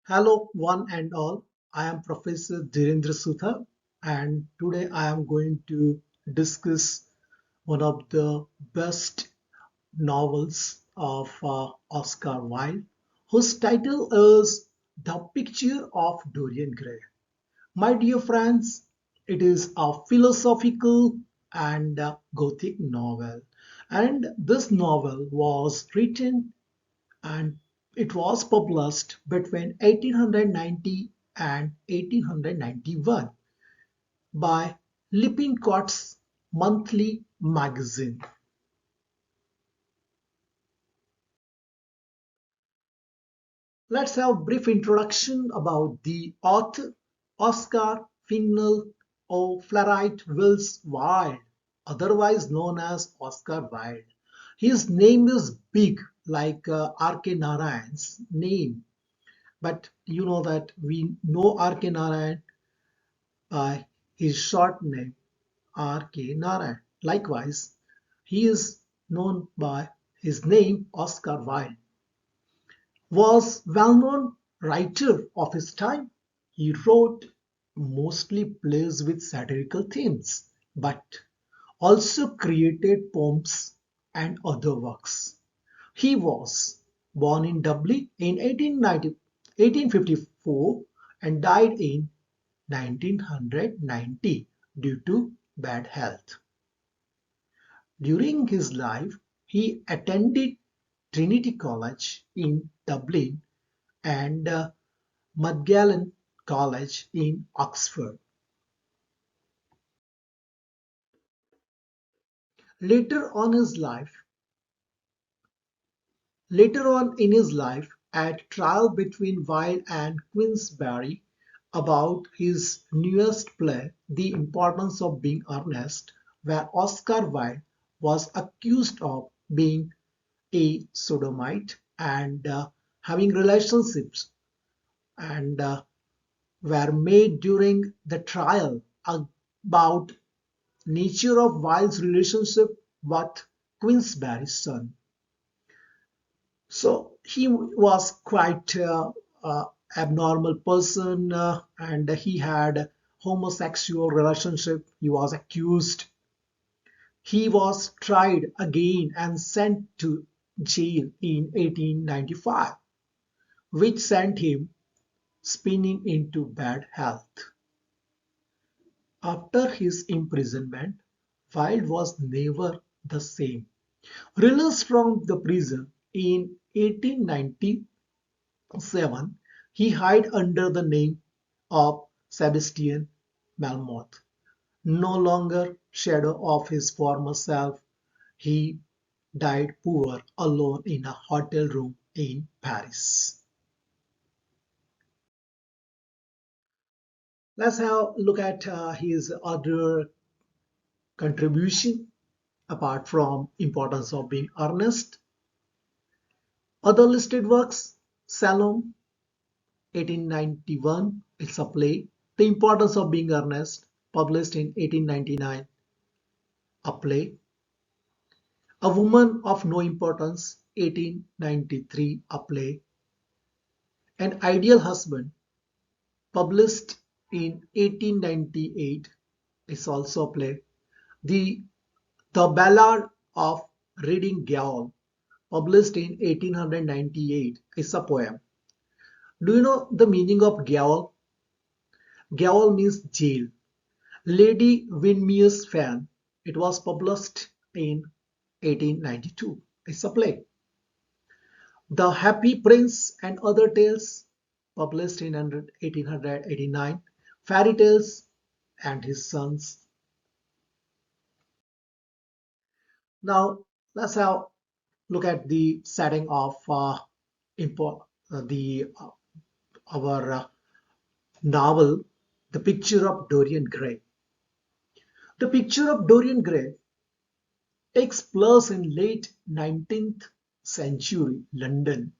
Hello, one and all. I am Professor Dhirendra Sutha, and today I am going to discuss one of the best novels of Oscar Wilde, whose title is The Picture of Dorian Gray. My dear friends, it is a philosophical and gothic novel, and this novel was written and it was published between 1890 and 1891 by Lippincott's Monthly Magazine. Let's have a brief introduction about the author, Oscar Finnell O'Flaherty Wills Wilde, otherwise known as Oscar Wilde. His name is big like R.K. Narayan's name, but you know that we know R.K. Narayan by his short name R.K. Narayan. Likewise, he is known by his name Oscar Wilde. Was well-known writer of his time. He wrote mostly plays with satirical themes, but also created poems and other works. He was born in Dublin in 1854 and died in 1990 due to bad health. During his life, he attended Trinity College in Dublin and Magdalen College in Oxford. Later on his life, Later on in his life, at trial between Wilde and Queensberry about his newest play, The Importance of Being Earnest, where Oscar Wilde was accused of being a sodomite and having relationships and were made during the trial about nature of Wilde's relationship with Queensberry's son. So he was quite abnormal person and he had homosexual relationship. He was accused. He was tried again and sent to jail in 1895, which sent him spinning into bad health. After his imprisonment, Wilde was never the same. Released from the prison in 1897, he hid under the name of Sebastian Melmoth. No longer shadow of his former self, he died poor alone in a hotel room in Paris. Let's have a look at his other contribution apart from Importance of Being Earnest. Other listed works: Salome, 1891, it's a play. The Importance of Being Earnest, published in 1899, a play. A Woman of No Importance, 1893, a play. An Ideal Husband, published in 1898, is also a play. The Ballad of Reading Gaol, published in 1898, is a poem. Do you know the meaning of gaol? Gaol means jail. Lady Windermere's Fan. It was published in 1892. It's a play. The Happy Prince and Other Tales, published in 1889. Fairy Tales and His Sons. Now let's have look at the setting of the our novel, The Picture of Dorian Gray. The Picture of Dorian Gray takes place in late 19th century London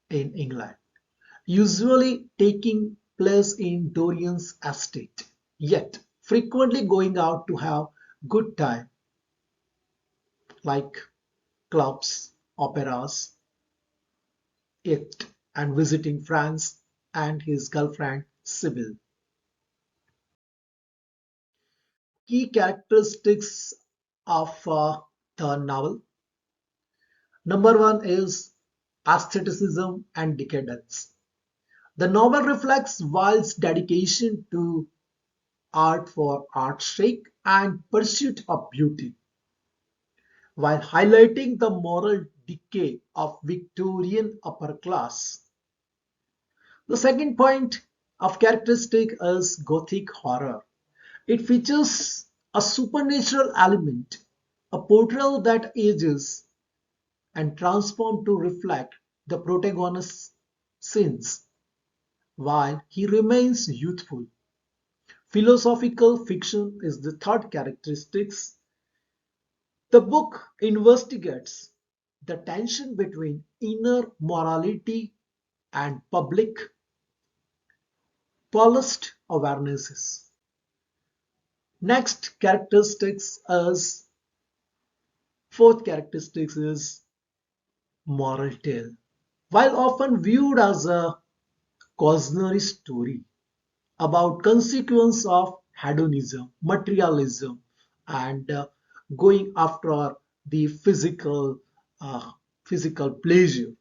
in England, usually taking place in Dorian's estate, yet frequently going out to have good time like clubs, operas, it, and visiting France and his girlfriend Sybil. Key characteristics of the novel. Number one is aestheticism and decadence. The novel reflects Wilde's dedication to art for art's sake and pursuit of beauty, while highlighting the moral decay of Victorian upper class. The second point of characteristic is Gothic horror. It features a supernatural element, a portrayal that ages and transforms to reflect the protagonist's sins while he remains youthful. Philosophical fiction is the third characteristic. The book investigates the tension between inner morality and public polished awarenesses. Next characteristics is fourth characteristics is moral tale. While often viewed as a cautionary story about consequence of hedonism, materialism, and going after the uh, physical pleasure,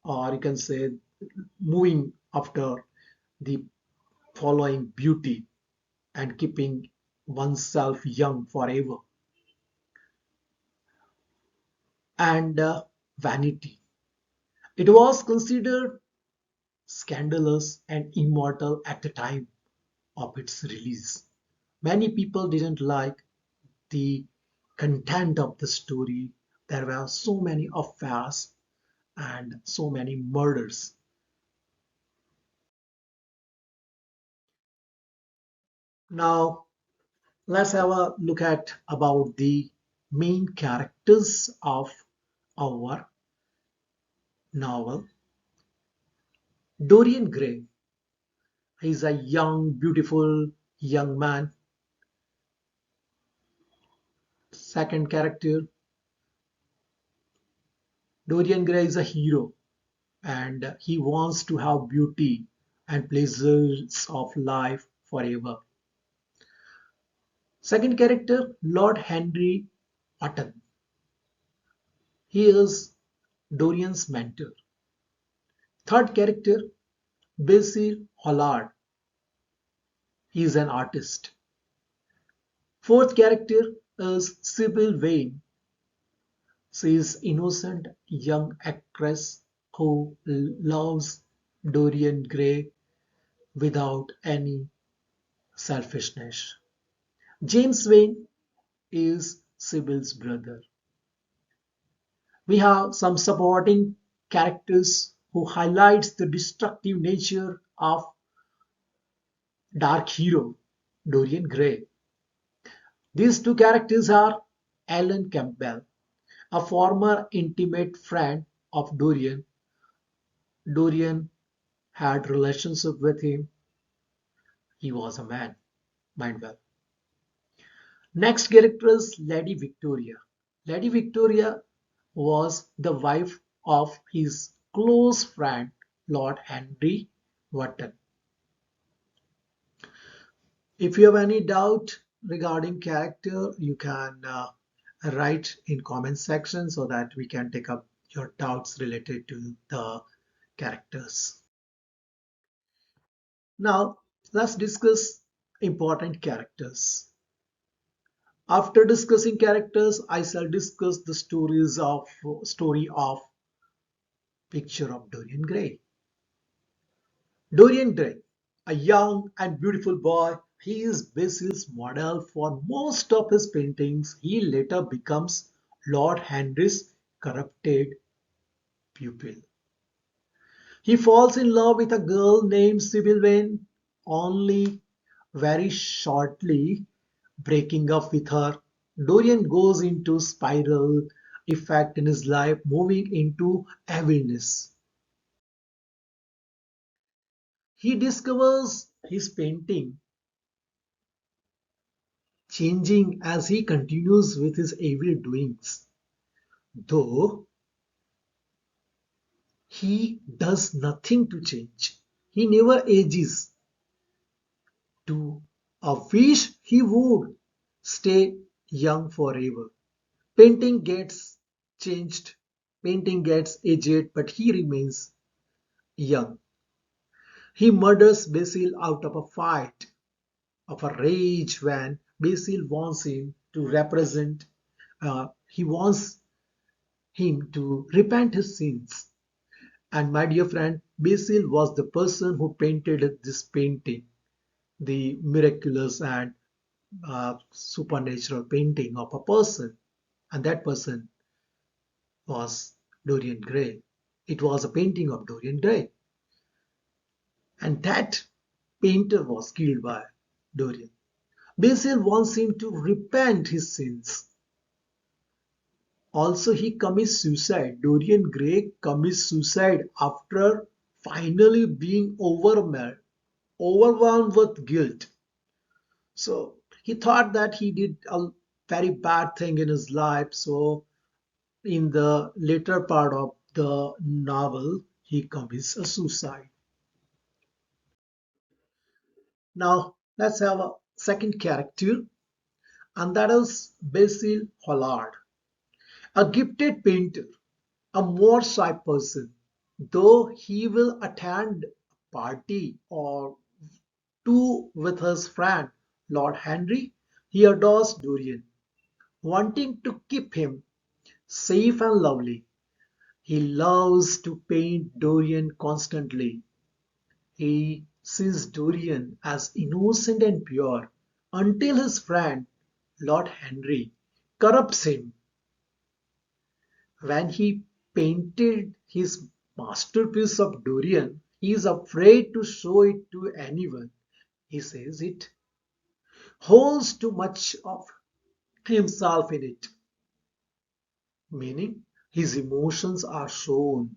or you can say moving after the following beauty and keeping oneself young forever, and vanity. It was considered scandalous and immortal at the time of its release. Many people didn't like the content of the story. There were so many affairs and so many murders. Now, let's have a look at about the main characters of our novel. Dorian Gray is a young, beautiful young man. Second character, Dorian Gray is a hero and he wants to have beauty and pleasures of life forever. Second character, Lord Henry Wotton. He is Dorian's mentor. Third character, Basil Hallard. He is an artist. Fourth character is Sybil Vane. She is innocent young actress who loves Dorian Gray without any selfishness. James Vane is Sybil's brother. We have some supporting characters who highlights the destructive nature of dark hero Dorian Gray. These two characters are Alan Campbell, a former intimate friend of Dorian. Dorian had relationship with him. He was a man, mind well. Next character is Lady Victoria. Lady Victoria was the wife of his close friend Lord Henry Wotton. If you have any doubt regarding character, you can write in comment section so that we can take up your doubts related to the characters. Now, let's discuss important characters. After discussing characters, I shall discuss the story of Picture of Dorian Gray. Dorian Gray, a young and beautiful boy, he is Basil's model for most of his paintings. He later becomes Lord Henry's corrupted pupil. He falls in love with a girl named Sybil Vane, only very shortly breaking up with her. Dorian goes into spiral effect in his life, moving into evilness. He discovers his painting changing as he continues with his evil doings. Though He does nothing to change. He never ages. To a wish he would stay young forever. Painting gets changed, painting gets aged, but he remains young. He murders Basil out of a fight, of a rage when Basil wants him to represent, he wants him to repent his sins. And my dear friend, Basil was the person who painted this painting, the miraculous and supernatural painting of a person. And that person was Dorian Gray. It was a painting of Dorian Gray. And that painter was killed by Dorian. Basil wants him to repent his sins. Also, he commits suicide. Dorian Gray commits suicide after finally being overwhelmed with guilt. So he thought that he did a very bad thing in his life. So in the later part of the novel, he commits a suicide. Now let's have a second character, and that is Basil Hollard, a gifted painter, a more shy person. Though he will attend a party or two with his friend Lord Henry, he adores Dorian, wanting to keep him safe and lovely. He loves to paint Dorian constantly. He sees Dorian as innocent and pure until his friend Lord Henry corrupts him. When he painted his masterpiece of Dorian, he is afraid to show it to anyone. He says it holds too much of himself in it, meaning his emotions are shown.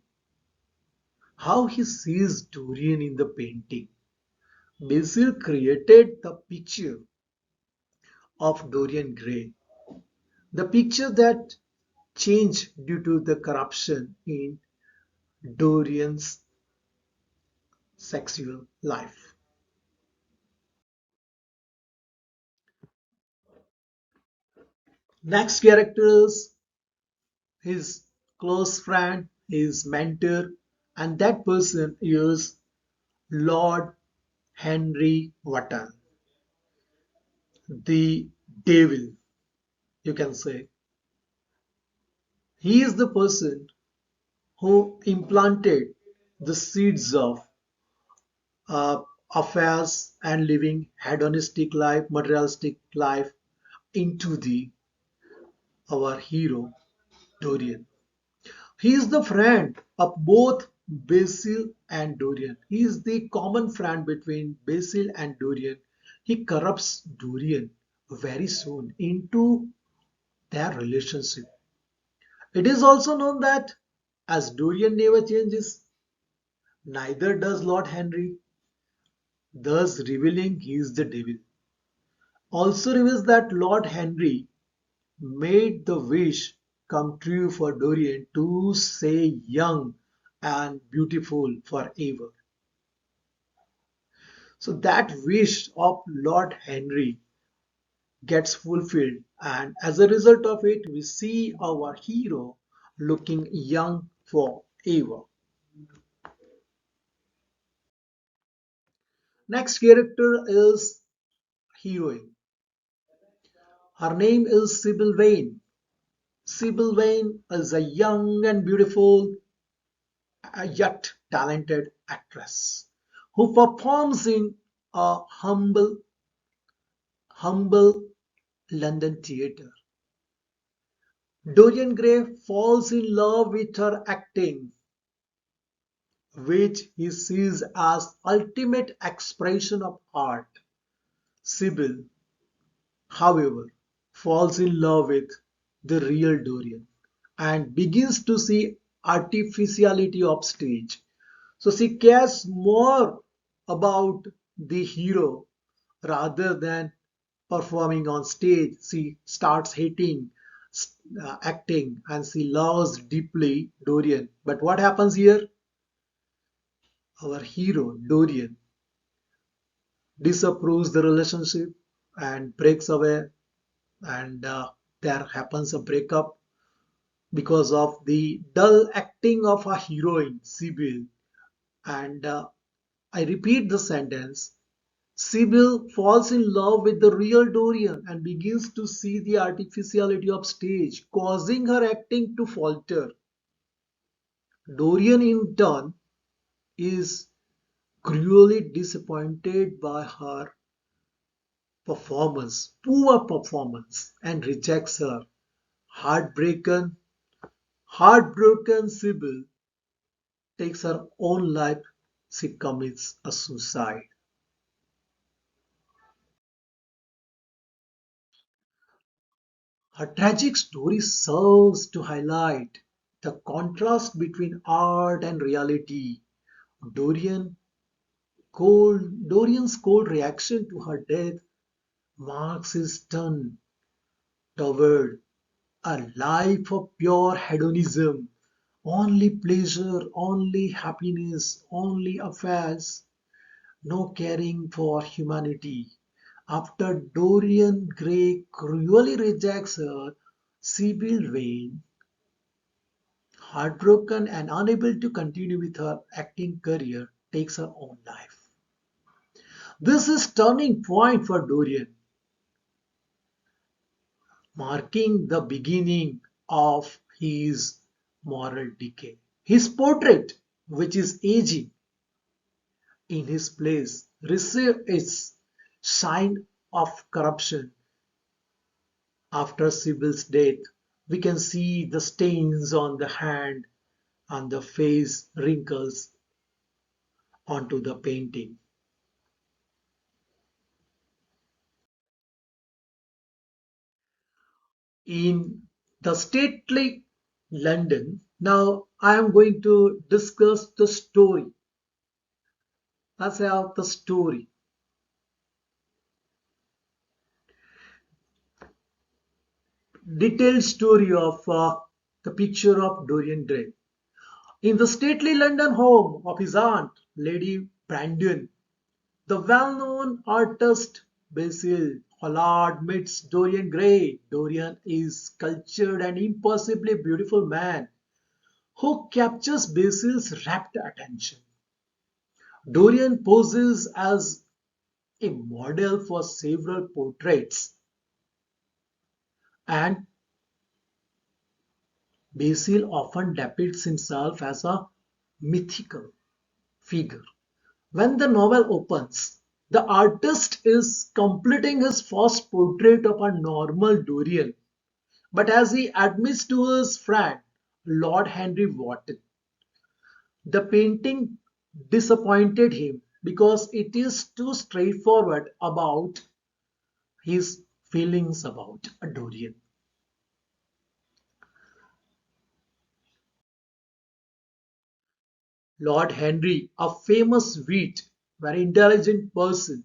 How he sees Dorian in the painting. Basil created the picture of Dorian Gray, the picture that changed due to the corruption in Dorian's sexual life. Next character is his close friend, his mentor, and that person is Lord Henry Wotton, the devil, you can say. He is the person who implanted the seeds of affairs and living hedonistic life, materialistic life into the our hero Dorian. He is the friend of both Basil and Dorian. He is the common friend between Basil and Dorian. He corrupts Dorian very soon into their relationship. It is also known that as Dorian never changes, neither does Lord Henry, thus revealing he is the devil. Also reveals that Lord Henry made the wish come true for Dorian to stay young and beautiful forever. So that wish of Lord Henry gets fulfilled, and as a result of it, we see our hero looking young forever. Next character is heroine. Her name is Sybil Vane. Sybil Vane is a young and beautiful yet talented actress who performs in a humble London theatre. Dorian Gray falls in love with her acting, which he sees as ultimate expression of art. Sybil, however, falls in love with the real Dorian and begins to see artificiality of stage. So she cares more about the hero rather than performing on stage. She starts hating acting and she loves deeply Dorian. But what happens here? Our hero, Dorian, disapproves the relationship and breaks away, and there happens a breakup because of the dull acting of a heroine, Sibyl. And I repeat the sentence. Sibyl falls in love with the real Dorian and begins to see the artificiality of stage, causing her acting to falter. Dorian, in turn, is cruelly disappointed by her performance, poor performance, and rejects her. Heartbroken, heartbroken Sibyl takes her own life. She commits a suicide. Her tragic story serves to highlight the contrast between art and reality. Dorian Dorian's cold reaction to her death marks his turn toward a life of pure hedonism, only pleasure, only happiness, only affairs, no caring for humanity. After Dorian Gray cruelly rejects her, Sibyl Vane, heartbroken and unable to continue with her acting career, takes her own life. This is turning point for Dorian, marking the beginning of his moral decay. His portrait, which is aging in his place, received its sign of corruption after Sibyl's death. We can see the stains on the hand and the face wrinkles onto the painting. In the stately London, now I am going to discuss the story. Let's have the story. Detailed story of the picture of Dorian Gray. In the stately London home of his aunt, Lady Brandon, the well-known artist Basil Hallard meets Dorian Gray. Dorian is cultured and impossibly beautiful man who captures Basil's rapt attention. Dorian poses as a model for several portraits, and Basil often depicts himself as a mythical figure. When the novel opens, the artist is completing his first portrait of a normal Dorian. But as he admits to his friend, Lord Henry Wotton, the painting disappointed him because it is too straightforward about his feelings about a Dorian. Lord Henry, a famous wit, very intelligent person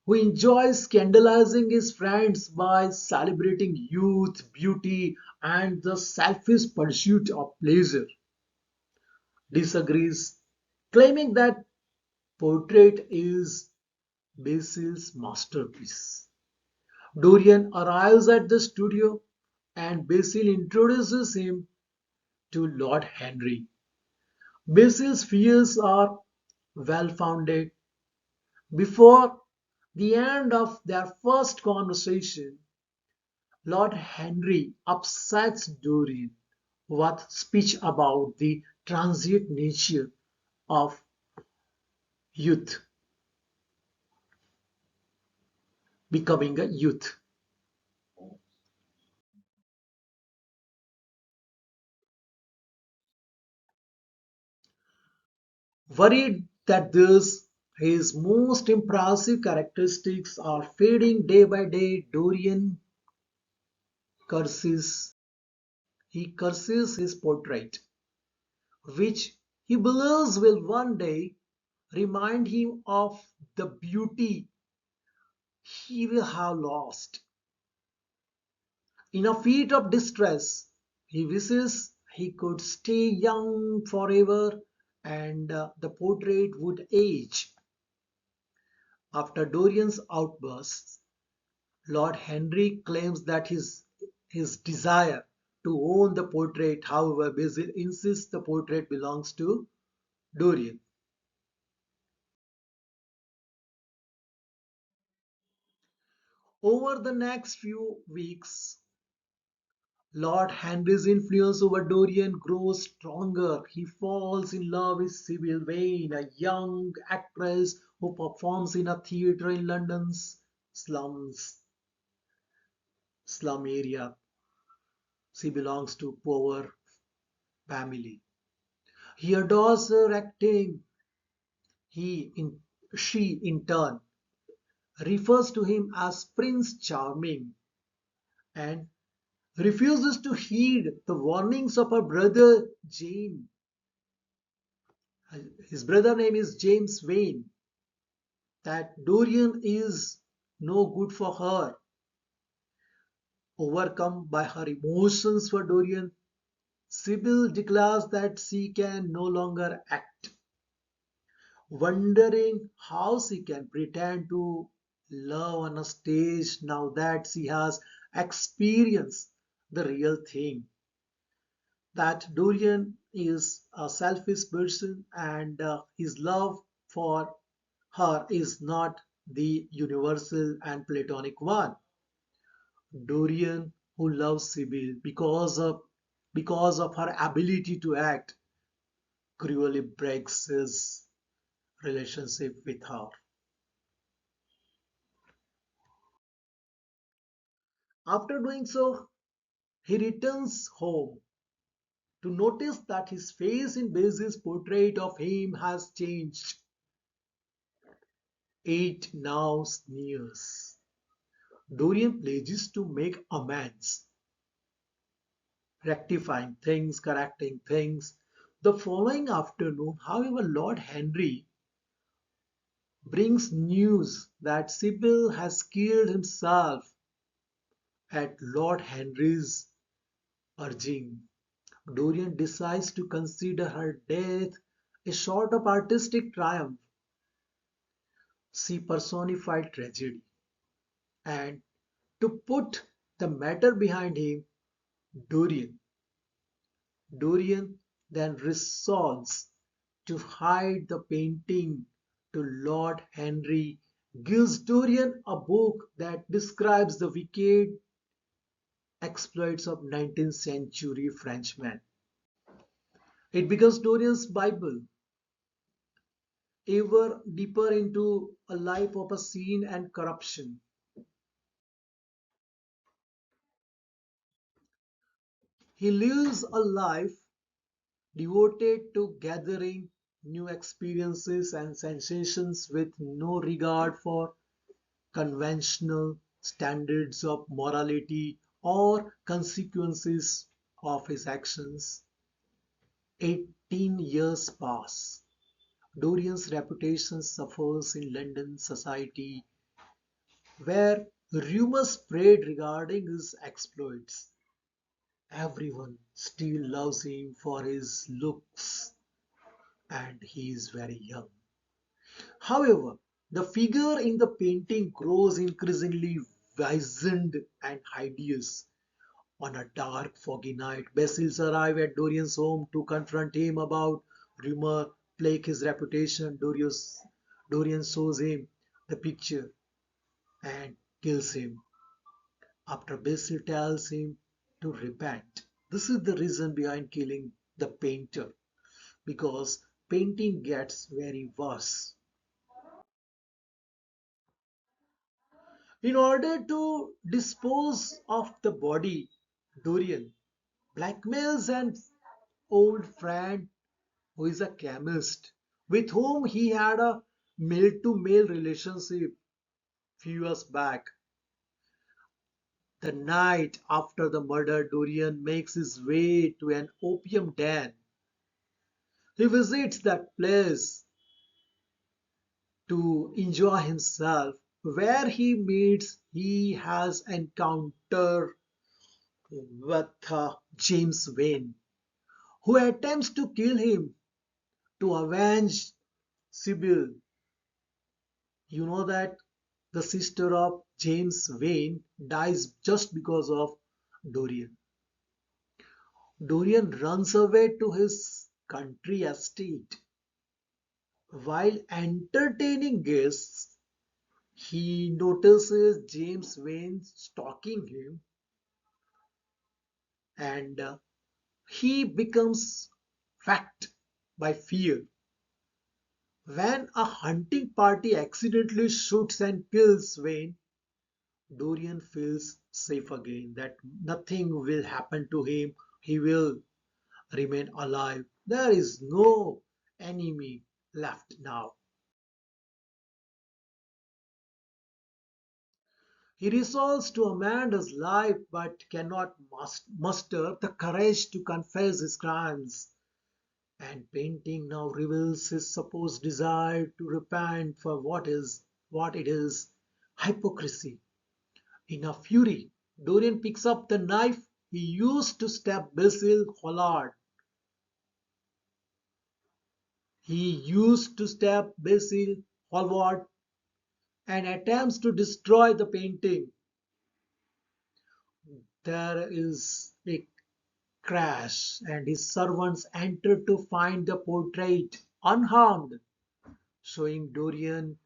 who enjoys scandalizing his friends by celebrating youth, beauty, and the selfish pursuit of pleasure, disagrees, claiming that portrait is Basil's masterpiece. Dorian arrives at the studio and Basil introduces him to Lord Henry. Basil's fears are well founded. Before the end of their first conversation, Lord Henry upsets Dorian with speech about the transient nature of youth, becoming a youth. Worried that thus his most impressive characteristics are fading day by day, Dorian curses. He curses his portrait, which he believes will one day remind him of the beauty he will have lost. In a fit of distress, he wishes he could stay young forever and the portrait would age. After Dorian's outbursts, Lord Henry claims that his desire to own the portrait, however, Basil insists the portrait belongs to Dorian. Over the next few weeks, Lord Henry's influence over Dorian grows stronger. He falls in love with Sybil Vane, a young actress who performs in a theatre in London's slum area. She belongs to poor family. He adores her acting. He in she in turn refers to him as Prince Charming and refuses to heed the warnings of her brother Jane. His brother name is James Vane, that Dorian is no good for her. Overcome by her emotions for Dorian, Sybil declares that she can no longer act, wondering how she can pretend to love on a stage now that she has experienced the real thing. That Dorian is a selfish person and his love for her is not the universal and platonic one. Dorian, who loves Sibyl because of her ability to act, cruelly breaks his relationship with her. After doing so, he returns home to notice that his face in Basil's portrait of him has changed. It now sneers. Dorian pledges to make amends, rectifying things, correcting things. The following afternoon, however, Lord Henry brings news that Sybil has killed himself at Lord Henry's urging. Dorian decides to consider her death a sort of artistic triumph. She personified tragedy. And to put the matter behind him, Dorian Dorian then resolves to hide the painting to Lord Henry, gives Dorian a book that describes the wicked exploits of 19th century Frenchmen. It becomes Dorian's Bible, ever deeper into a life of a sin and corruption. He lives a life devoted to gathering new experiences and sensations with no regard for conventional standards of morality or consequences of his actions. 18 years pass. Dorian's reputation suffers in London society, where rumors spread regarding his exploits. Everyone still loves him for his looks, and he is very young. However, the figure in the painting grows increasingly wizened and hideous. On a dark, foggy night, Basils arrives at Dorian's home to confront him about rumor, plague his reputation. Dorian shows him the picture and kills him. After Basil tells him to repent. This is the reason behind killing the painter, because painting gets very worse. In order to dispose of the body, Dorian blackmails an old friend who is a chemist with whom he had a male-to-male relationship few years back. The night after the murder, Dorian makes his way to an opium den. He visits that place to enjoy himself, where he has encounter with James Vane, who attempts to kill him. to avenge Sybil. You know that the sister of James Vane dies just because of Dorian. Dorian runs away to his country estate. While entertaining guests, he notices James Vane stalking him and he becomes fact by fear. When a hunting party accidentally shoots and kills Vane, Dorian feels safe again, that nothing will happen to him. He will remain alive. There is no enemy left now. He resolves to amend his life but cannot muster the courage to confess his crimes. And painting now reveals his supposed desire to repent for what it is hypocrisy. In a fury, Dorian picks up the knife he used to stab Basil Hallward. He used to stab Basil Hallward and attempts to destroy the painting. There is a crash, and his servants enter to find the portrait unharmed, showing Dorian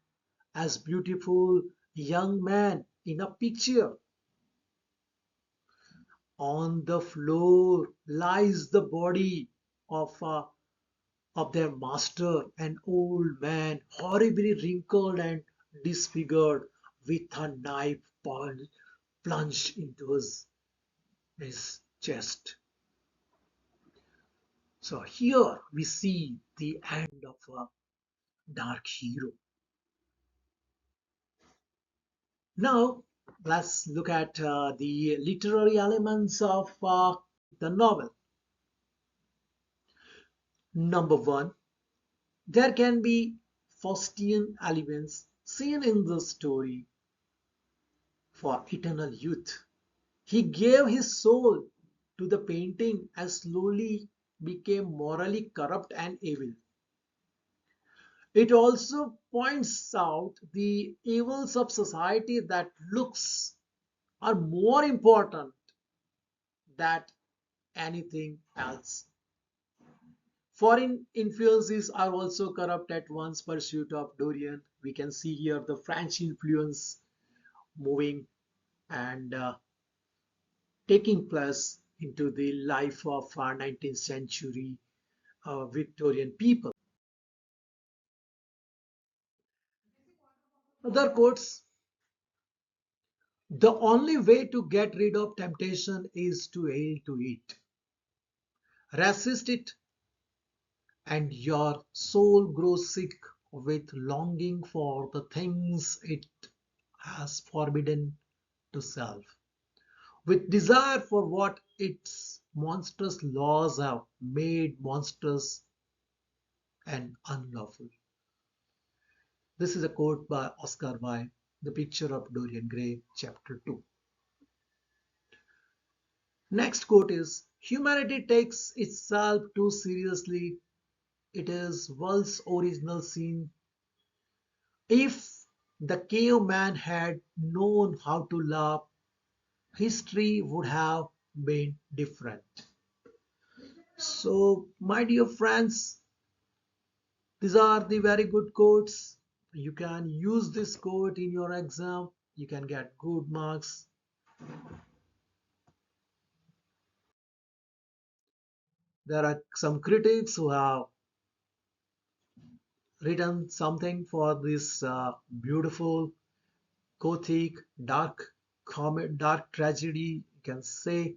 as beautiful young man in a picture. On the floor lies the body of their master, an old man, horribly wrinkled and disfigured, with a knife plunged into his chest. So here we see the end of a dark hero. Now let's look at the literary elements of the novel. Number one, there can be Faustian elements seen in the story for eternal youth. He gave his soul to the painting and slowly became morally corrupt and evil. It also points out the evils of society, that looks are more important than anything else. Foreign influences are also corrupt at one's pursuit of Dorian. We can see here the French influence moving and taking place into the life of our 19th century Victorian people. Other quotes: the only way to get rid of temptation is to yield to it. Resist it, and your soul grows sick with longing for the things it has forbidden to self, with desire for what its monstrous laws have made monstrous and unlawful. This is a quote by Oscar Wilde, The Picture of Dorian Gray, Chapter 2. Next quote is: humanity takes itself too seriously. It is Wilde's original sin. If the caveman had known how to laugh, history would have been different. So, my dear friends, these are the very good quotes. You can use this quote in your exam. You can get good marks. There are some critics who have written something for this beautiful gothic dark tragedy. You can say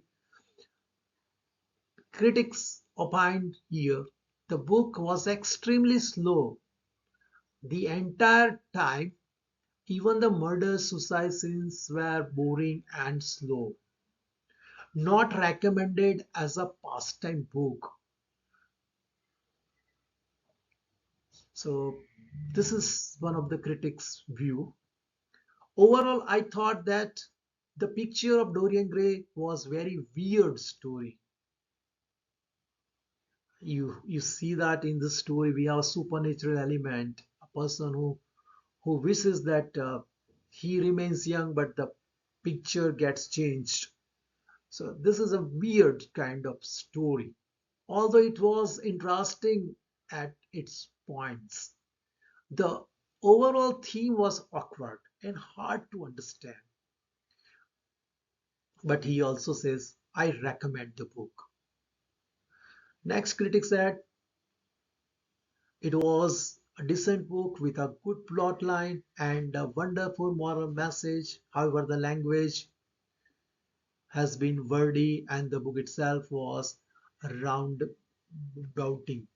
critics opined here the book was extremely slow the entire time. Even the murder suicide scenes were boring and slow. Not recommended as a pastime book. So this is one of the critics' view. Overall, I thought that The Picture of Dorian Gray was very weird story. You see that in this story we have a supernatural element, a person who wishes that he remains young, but the picture gets changed. So this is a weird kind of story, although it was interesting at its points. The overall theme was awkward and hard to understand. But he also says, I recommend the book. Next critic said it was a decent book with a good plot line and a wonderful moral message. However, the language has been wordy and the book itself was roundabouting.